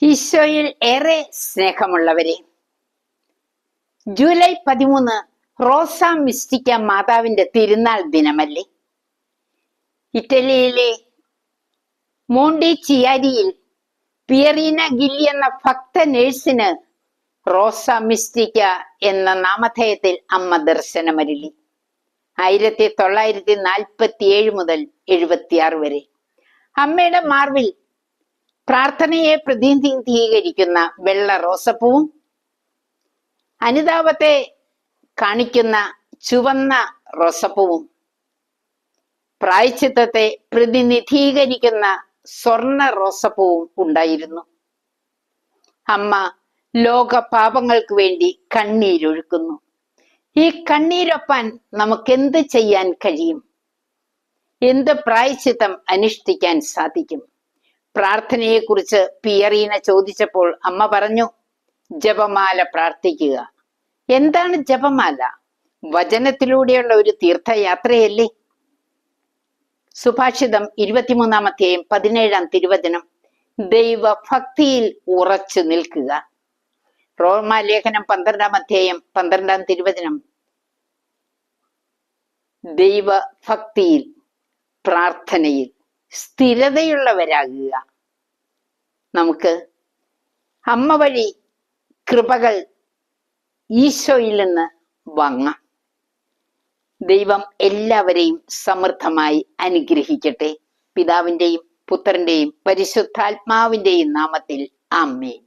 ഈശോയിൽ ഏറെ സ്നേഹമുള്ളവരെ, ജൂലൈ 13 റോസ മിസ്റ്റിക്ക മാതാവിന്റെ തിരുനാൾ ദിനമല്ലേ? ഇറ്റലിയിലെ മോണ്ടിച്ചിയാരിയിൽ പിയറീന ഗില്ലി എന്ന ഭക്ത നേഴ്സിന് റോസ മിസ്റ്റിക്ക എന്ന നാമധേയത്തിൽ അമ്മ ദർശനമരുളി. 1947 മുതൽ 76 വരെ അമ്മയുടെ മാർവിൽ പ്രാർത്ഥനയെ പ്രതിനിധീകരിക്കുന്ന വെള്ള റോസപ്പൂവും അനുതാപത്തെ കാണിക്കുന്ന ചുവന്ന റോസപ്പൂവും പ്രായശ്ചിത്തത്തെ പ്രതിനിധീകരിക്കുന്ന സ്വർണ്ണ റോസപ്പൂവും ഉണ്ടായിരുന്നു. അമ്മ ലോക പാപങ്ങൾക്ക് വേണ്ടി കണ്ണീരൊഴുക്കുന്നു. ഈ കണ്ണീരൊപ്പാൻ നമുക്കെന്ത് ചെയ്യാൻ കഴിയും? എന്ത് പ്രായശ്ചിത്തം അനുഷ്ഠിക്കാൻ സാധിക്കും? പ്രാർത്ഥനയെക്കുറിച്ച് പിയറീന ചോദിച്ചപ്പോൾ അമ്മ പറഞ്ഞു, ജപമാല പ്രാർത്ഥിക്കുക. എന്താണ് ജപമാല? വചനത്തിലൂടെയുള്ള ഒരു തീർത്ഥയാത്രയല്ലേ? സുഭാഷിതം 23-ാം അധ്യായം 17-ാം തിരുവചനം, ദൈവഭക്തിയിൽ ഉറച്ചു നിൽക്കുക. റോമാലേഖനം 12-ാം അധ്യായം 12-ാം തിരുവചനം, ദൈവഭക്തിയിൽ പ്രാർത്ഥനയിൽ സ്ഥിരതയുള്ളവരാകുക. നമുക്ക് അമ്മ വഴി കൃപകൾ ഈശോയിൽ നിന്ന് വാങ്ങാം. ദൈവം എല്ലാവരെയും സമൃദ്ധമായി അനുഗ്രഹിക്കട്ടെ. പിതാവിന്റെയും പുത്രന്റെയും പരിശുദ്ധാത്മാവിന്റെയും നാമത്തിൽ ആമേൻ.